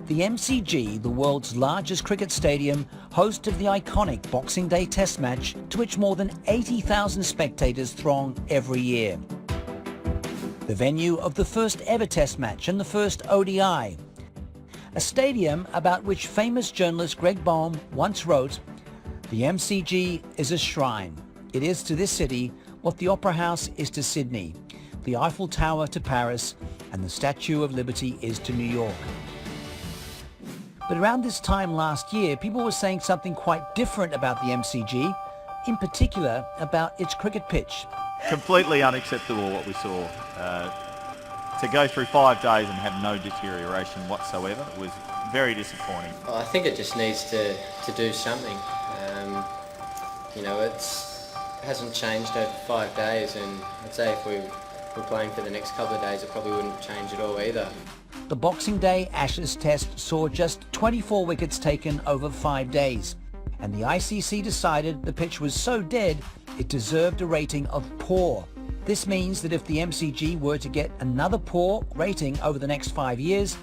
The MCG, the world's largest cricket stadium, host of the iconic Boxing Day Test match to which more than 80,000 spectators throng every year. The venue of the first ever Test match and the first ODI. A stadium about which famous journalist Greg Baum once wrote, "The MCG is a shrine. It is to this city what the Opera House is to Sydney, the Eiffel Tower to Paris, and the Statue of Liberty is to New York." But around this time last year, people were saying something quite different about the MCG, in particular about its cricket pitch. Completely unacceptable what we saw. To go through 5 days and have no deterioration whatsoever was very disappointing. Well, I think it just needs to do something. It hasn't changed over 5 days, and I'd say if we were playing for the next couple of days, it probably wouldn't change at all either. The Boxing Day Ashes Test saw just 24 wickets taken over 5 days, and the ICC decided the pitch was so dead it deserved a rating of poor. This means that if the MCG were to get another poor rating over the next 5 years,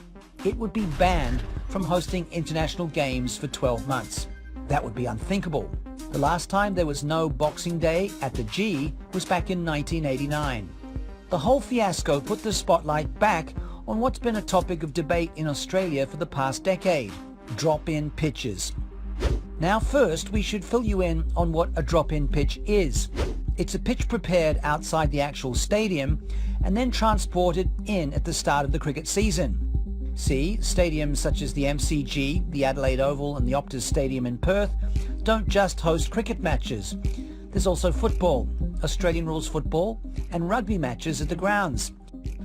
it would be banned from hosting international games for 12 months. That would be unthinkable. The last time there was no Boxing Day at the G was back in 1989. The whole fiasco put the spotlight back on what's been a topic of debate in Australia for the past decade: drop-in pitches. Now first, we should fill you in on what a drop-in pitch is. It's a pitch prepared outside the actual stadium and then transported in at the start of the cricket season. See, stadiums such as the MCG, the Adelaide Oval and the Optus Stadium in Perth don't just host cricket matches. There's also football, Australian rules football and rugby matches at the grounds.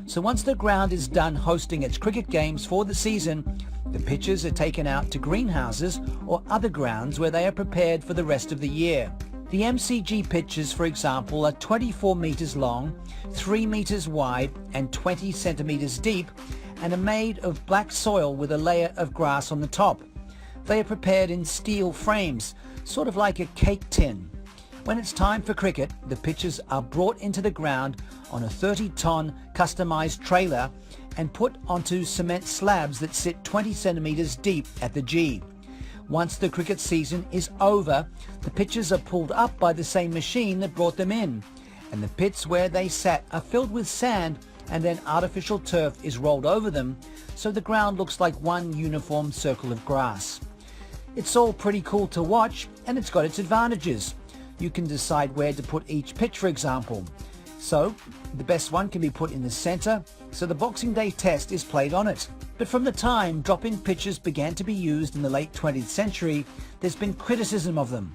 So once the ground is done hosting its cricket games for the season, the pitches are taken out to greenhouses or other grounds where they are prepared for the rest of the year. The MCG pitches, for example, are 24 metres long, 3 metres wide and 20 centimetres deep, and are made of black soil with a layer of grass on the top. They are prepared in steel frames, sort of like a cake tin. When it's time for cricket, the pitches are brought into the ground on a 30-ton customised trailer and put onto cement slabs that sit 20 centimetres deep at the G. Once the cricket season is over, the pitches are pulled up by the same machine that brought them in, and the pits where they sat are filled with sand, and then artificial turf is rolled over them, so the ground looks like one uniform circle of grass. It's all pretty cool to watch, and it's got its advantages. You can decide where to put each pitch, for example. So, the best one can be put in the centre, so the Boxing Day Test is played on it. But from the time drop-in pitches began to be used in the late 20th century, there's been criticism of them.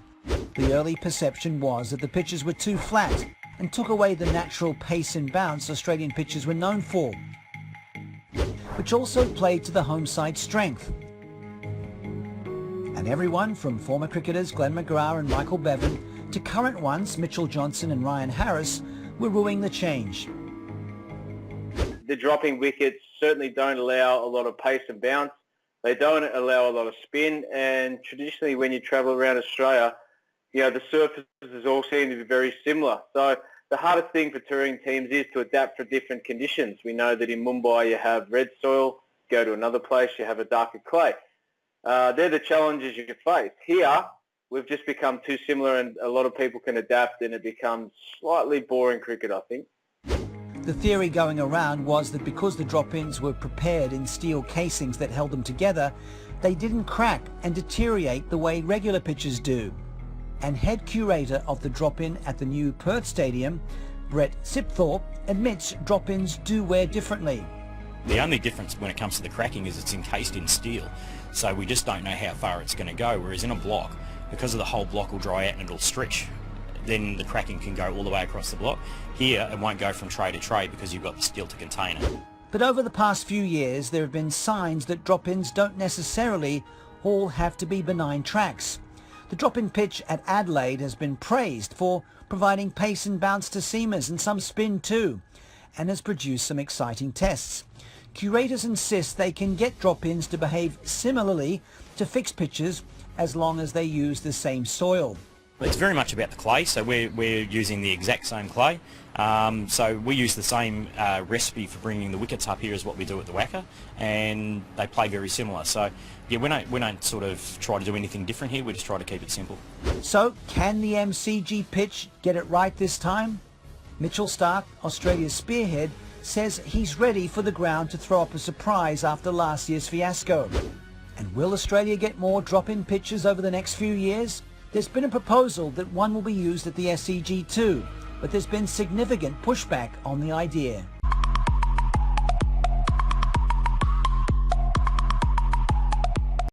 The early perception was that the pitches were too flat and took away the natural pace and bounce Australian pitches were known for, which also played to the home side strength. And everyone from former cricketers Glenn McGrath and Michael Bevan to current ones Mitchell Johnson and Ryan Harris were wooing the change. The dropping wickets certainly don't allow a lot of pace and bounce. They don't allow a lot of spin, and traditionally when you travel around Australia, the surfaces all seem to be very similar. So the hardest thing for touring teams is to adapt for different conditions. We know that in Mumbai you have red soil, go to another place you have a darker clay. They're the challenges you face. Here, we've just become too similar, and a lot of people can adapt, and it becomes slightly boring cricket, I think. The theory going around was that because the drop-ins were prepared in steel casings that held them together, they didn't crack and deteriorate the way regular pitches do. And head curator of the drop-in at the new Perth Stadium, Brett Sipthorpe, admits drop-ins do wear differently. The only difference when it comes to the cracking is it's encased in steel, so we just don't know how far it's going to go, whereas in a block, because of the whole block will dry out and it'll stretch, then the cracking can go all the way across the block. Here it won't go from tray to tray because you've got the steel to contain it. But over the past few years there have been signs that drop-ins don't necessarily all have to be benign tracks. The drop-in pitch at Adelaide has been praised for providing pace and bounce to seamers and some spin too, and has produced some exciting tests. Curators insist they can get drop-ins to behave similarly to fixed pitches as long as they use the same soil. It's very much about the clay, so we're using the exact same clay. So we use the same recipe for bringing the wickets up here as what we do at the Wacker, and they play very similar. So yeah, we don't sort of try to do anything different here, we just try to keep it simple. So, can the MCG pitch get it right this time? Mitchell Starc, Australia's spearhead, says he's ready for the ground to throw up a surprise after last year's fiasco. And will Australia get more drop-in pitches over the next few years? There's been a proposal that one will be used at the SCG too, but there's been significant pushback on the idea.